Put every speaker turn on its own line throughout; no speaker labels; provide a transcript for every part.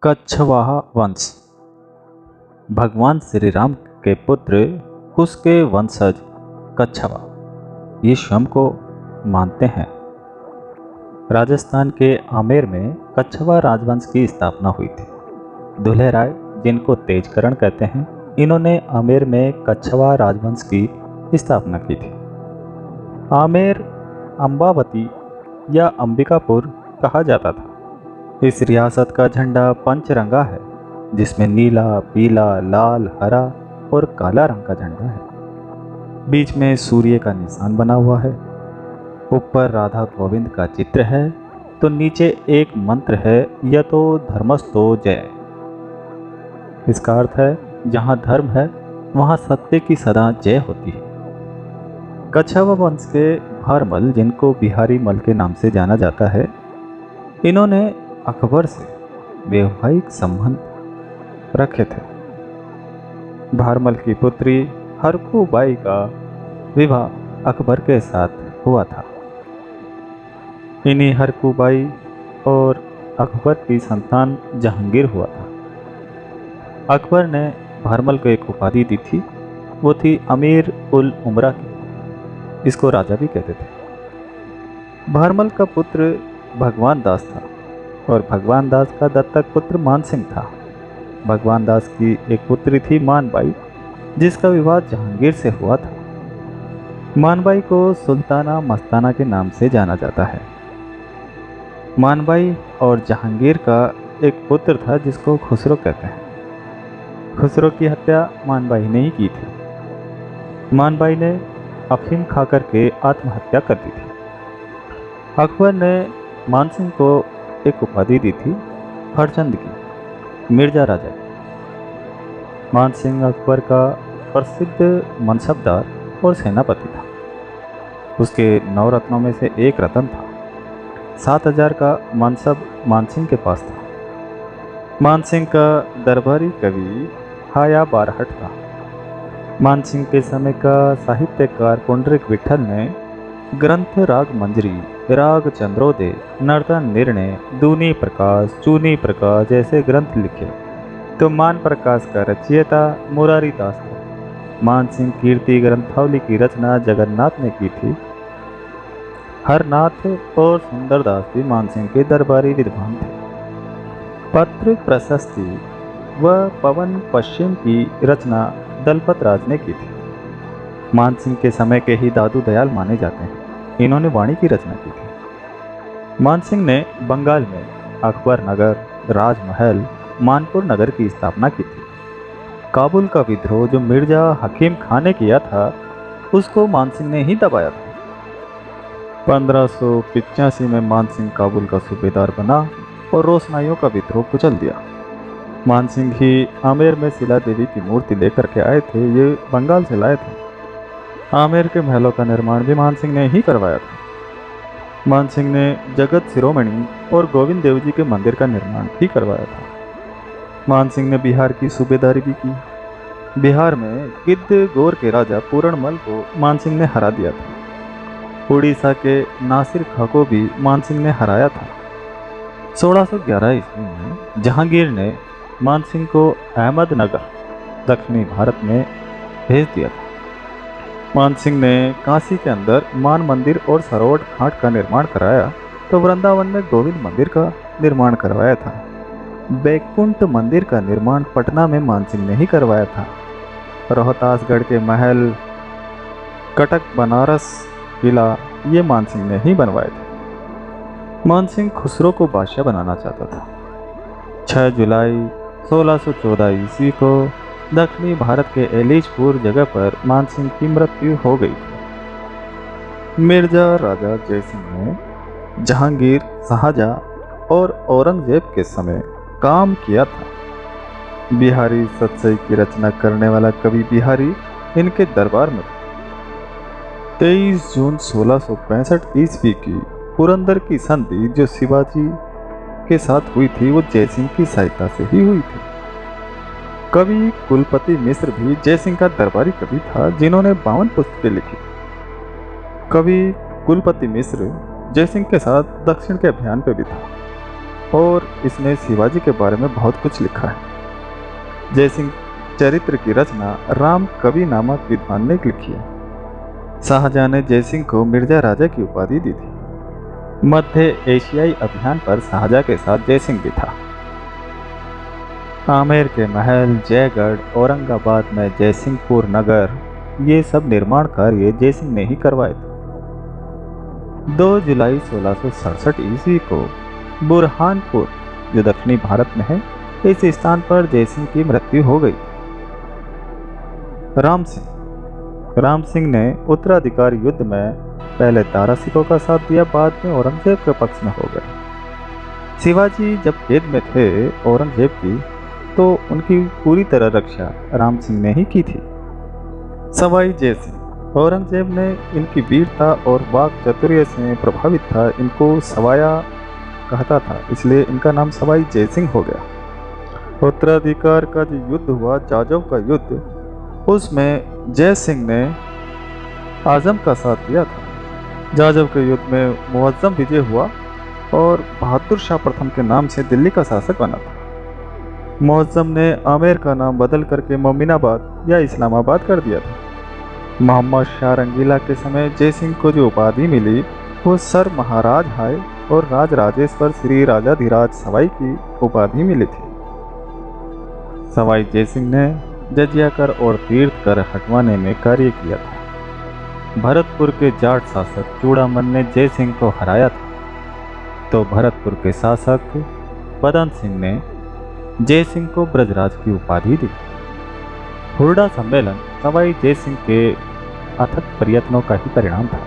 कच्छवाहा वंश। भगवान श्री राम के पुत्र कुश के वंशज कच्छवा ये स्वयं को मानते हैं। राजस्थान के आमेर में कच्छवा राजवंश की स्थापना हुई थी। दुल्हे राय, जिनको तेजकरण कहते हैं, इन्होंने आमेर में कच्छवा राजवंश की स्थापना की थी। आमेर अंबावती या अंबिकापुर कहा जाता था। इस रियासत का झंडा पंचरंगा है, जिसमें नीला, पीला, लाल, हरा और काला रंग का झंडा है। बीच में सूर्य का निशान बना हुआ है। ऊपर राधा गोविंद का चित्र है, तो नीचे एक मंत्र है, यह तो धर्मस्तो जय। इसका अर्थ है, जहाँ धर्म है वहाँ सत्य की सदा जय होती है। कच्छवा वंश के भारमल, जिनको बिहारी मल के नाम से जाना जाता है, इन्होंने अकबर से वैवाहिक संबंध रखे थे। भारमल की पुत्री हरकू बाई का विवाह अकबर के साथ हुआ था। इन्हीं हरकू बाई और अकबर की संतान जहांगीर हुआ था। अकबर ने भारमल को एक उपाधि दी थी, वो थी अमीर उल उमरा की। इसको राजा भी कहते थे। भारमल का पुत्र भगवान दास था और भगवान दास का दत्तक पुत्र मानसिंह था। भगवान दास की एक पुत्री थी मानबाई, जिसका विवाह जहांगीर से हुआ था। मानबाई को सुल्ताना मस्ताना के नाम से जाना जाता है। मानबाई और जहांगीर का एक पुत्र था, जिसको खुसरो कहते हैं। खुसरो की हत्या मानबाई ने ही की थी। मानबाई ने अफीम खा करके आत्महत्या कर दी थी। अकबर ने मानसिंह को एक उपाधि दी थी, हरचंद की, मिर्जा राजा की। मानसिंह अकबर का प्रसिद्ध मनसबदार और सेनापति था। उसके 9 रत्नों में से एक रत्न था। 7000 का मनसब मानसिंह के पास था। मानसिंह का दरबारी कवि हाया बारहट था। मानसिंह के समय का साहित्यकार पुंडरीक विठल ने ग्रंथ राग मंजरी, राग चंद्रोदय, नर्तन निर्णय, दूनी प्रकाश, चूनी प्रकाश जैसे ग्रंथ लिखे, तो मान प्रकाश का रचयिता मुरारी दास था। मानसिंह कीर्ति ग्रंथावली की रचना जगन्नाथ ने की थी। हरनाथ और सुंदरदास भी मानसिंह के दरबारी विद्वान थे। पत्र प्रशस्ति व पवन पश्चिम की रचना दलपत राज ने की थी। मानसिंह के समय के ही दादू दयाल माने जाते हैं। इन्होंने वाणी की रचना की थी। मानसिंह ने बंगाल में अकबर नगर, राजमहल, मानपुर नगर की स्थापना की थी। काबुल का विद्रोह जो मिर्जा हकीम खान ने किया था, उसको मानसिंह ने ही दबाया था। 1585 में मानसिंह काबुल का सूबेदार बना और रोशनाइयों का विद्रोह कुचल दिया। मानसिंह ही आमेर में शिला देवी की मूर्ति लेकर के आए थे। ये बंगाल से लाए थे। आमेर के महलों का निर्माण भी मानसिंह ने ही करवाया था। मानसिंह ने जगत शिरोमणि और गोविंद देव जी के मंदिर का निर्माण भी करवाया था। मानसिंह ने बिहार की सूबेदारी भी की। बिहार में गिद्ध गौर के राजा पूरणमल को मानसिंह ने हरा दिया था। उड़ीसा के नासिर खां को भी मानसिंह ने हराया था। 1611 ईस्वी में जहांगीर ने मानसिंह को अहमदनगर, दक्षिणी भारत में भेज दिया था। मानसिंह ने काशी के अंदर मान मंदिर और सरोवर घाट का निर्माण कराया, तो वृंदावन में गोविंद मंदिर का निर्माण करवाया था। बैकुंठ मंदिर का निर्माण पटना में मानसिंह ने ही करवाया था। रोहतासगढ़ के महल, कटक बनारस किला, ये मानसिंह ने ही बनवाए थे। मानसिंह खुसरो को बादशाह बनाना चाहता था। 6 जुलाई 1614 ईस्वी को दक्षिणी भारत के एलिचपुर जगह पर मानसिंह की मृत्यु हो गई थी। मिर्जा राजा जयसिंह ने जहांगीर, शाहजहां और औरंगजेब के समय काम किया था। बिहारी सतसई की रचना करने वाला कवि बिहारी इनके दरबार में था। 23 जून 1665 ईस्वी की पुरंदर की संधि जो शिवाजी के साथ हुई थी, वो जयसिंह की सहायता से ही हुई थी। कवि कुलपति मिश्र भी जयसिंह का दरबारी कवि था, जिन्होंने 52 पुस्तकें लिखी। कवि कुलपति मिश्र जयसिंह के साथ दक्षिण के अभियान पे भी था और इसने शिवाजी के बारे में बहुत कुछ लिखा है। जयसिंह चरित्र की रचना राम कवि नामक विद्वान ने लिखी है। शाहजहां ने जयसिंह को मिर्जा राजा की उपाधि दी थी। मध्य एशियाई अभियान पर शाहजहां के साथ जयसिंह भी था। आमेर के महल, जयगढ़, औरंगाबाद में जयसिंहपुर नगर, ये सब निर्माण कार्य जयसिंह ने ही करवाए थे। 2 जुलाई 1667 ईस्वी को बुरहानपुर, जो दक्षिणी भारत में है, इस स्थान पर जयसिंह की मृत्यु हो गई। राम सिंह ने उत्तराधिकार युद्ध में पहले दारा सिकों का साथ दिया, बाद में औरंगजेब के पक्ष में हो गए। शिवाजी जब कैद में थे औरंगजेब की, तो उनकी पूरी तरह रक्षा राम सिंह ने ही की थी। सवाई जयसिंह औरंगजेब ने इनकी वीरता और वाक चातुर्य से प्रभावित था, इनको सवाया कहता था, इसलिए इनका नाम सवाई जयसिंह हो गया। उत्तराधिकार का जो युद्ध हुआ, जाजव का युद्ध, उसमें जयसिंह ने आजम का साथ दिया था। जाजव के युद्ध में मुअज्जम विजय हुआ और बहादुर शाह प्रथम के नाम से दिल्ली का शासक बना था। मुअज्जम ने आमेर का नाम बदल करके मोमिनाबाद या इस्लामाबाद कर दिया था। मोहम्मद शाह रंगीला के समय जयसिंह को जो उपाधि मिली, वो सर महाराज हाय और राज राजेश्वर श्री राजाधिराज सवाई की उपाधि मिली थी। सवाई जयसिंह ने जजिया कर और तीर्थ कर हटवाने में कार्य किया था। भरतपुर के जाट शासक चूड़ामन ने जयसिंह को हराया था, तो भरतपुर के शासक बदन सिंह ने जयसिंह को ब्रजराज की उपाधि दी। हुरडा सम्मेलन सवाई जयसिंह के अथक प्रयत्नों का ही परिणाम था।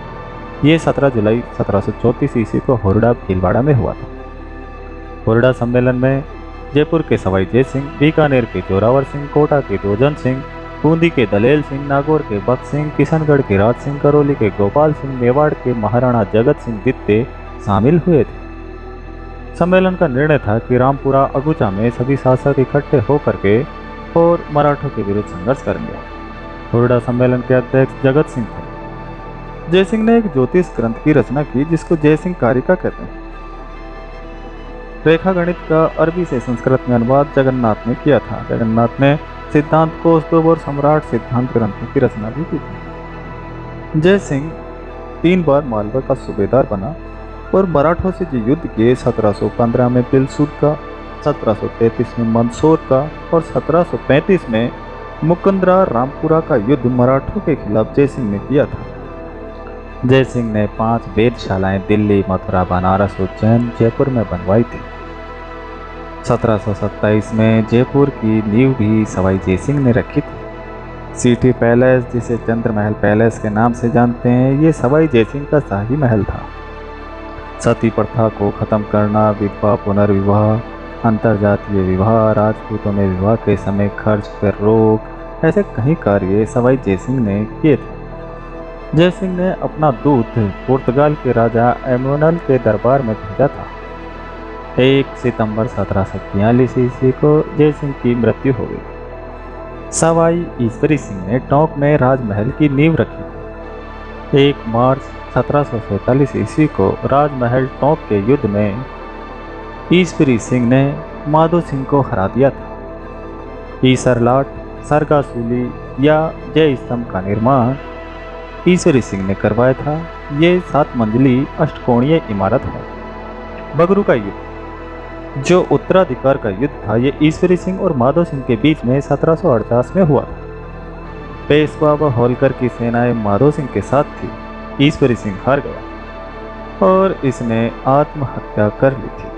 ये 17 जुलाई 1734 ईस्वी को हुरडा भीलवाड़ा में हुआ था। हुरडा सम्मेलन में जयपुर के सवाई जयसिंह, बीकानेर के जोरावर सिंह, कोटा के दोजन सिंह, बूंदी के दलेल सिंह, नागौर के बख्त सिंह, किशनगढ़ के राज सिंह, करौली के गोपाल सिंह, मेवाड़ के महाराणा जगत सिंह द्वितीय शामिल हुए थे। सम्मेलन का निर्णय था कि रामपुरा अगुचा में सभी शासक इकट्ठे होकर के और मराठों के विरुद्ध संघर्ष करेंगे। हुरडा सम्मेलन के अध्यक्ष जगत सिंह थे। जयसिंह ने एक ज्योतिष ग्रंथ की रचना की, जिसको जयसिंह कारिका कहते हैं। रेखा गणित का अरबी से संस्कृत में अनुवाद जगन्नाथ ने किया था। जगन्नाथ ने सिद्धांत कोष और सम्राट सिद्धांत ग्रंथों की रचना भी की थी। जयसिंह 3 बार मालवा का सूबेदार बना और मराठों से जो युद्ध किए, 1715 में बिलसूद का, 1733 में मंदसौर का और 1735 में मुकंदरा रामपुरा का युद्ध मराठों के खिलाफ जयसिंह ने किया था। जयसिंह ने 5 वेधशालाएं दिल्ली, मथुरा, बनारस, उज्जैन, जयपुर में बनवाई थी। 1727 में जयपुर की नींव भी सवाई जयसिंह ने रखी थी। सिटी पैलेस, जिसे चंद्रमहल पैलेस के नाम से जानते हैं, ये सवाई जयसिंह का शाही महल था। सती प्रथा को खत्म करना, विधवा पुनर्विवाह, अंतरजातीय विवाह, राजपूतों में विवाह के समय खर्च पर रोक, ऐसे कई कार्य सवाई जयसिंह ने किए थे। जयसिंह ने अपना दूत पुर्तगाल के राजा एमोनल के दरबार में भेजा था। 1 सितंबर 1742 ईस्वी को जयसिंह की मृत्यु हो गई। सवाई ईश्वरी सिंह ने टोंक में राजमहल की नींव रखी। 1 मार्च 1747 ईस्वी को राजमहल टोंक के युद्ध में ईश्वरी सिंह ने माधो सिंह को हरा दिया था। ईसरलाट, सरगासूली या जय स्तंभ का निर्माण ईश्वरी सिंह ने करवाया था। ये 7 मंजिली अष्टकोणीय इमारत है। बगरू का युद्ध, जो उत्तराधिकार का युद्ध था, ये ईश्वरी सिंह और माधो सिंह के बीच में 1748 में हुआ था। पेशवा व होलकर की सेनाएं माधो सिंह के साथ थी। ईश्वरी सिंह हार गया और इसने आत्महत्या कर ली थी।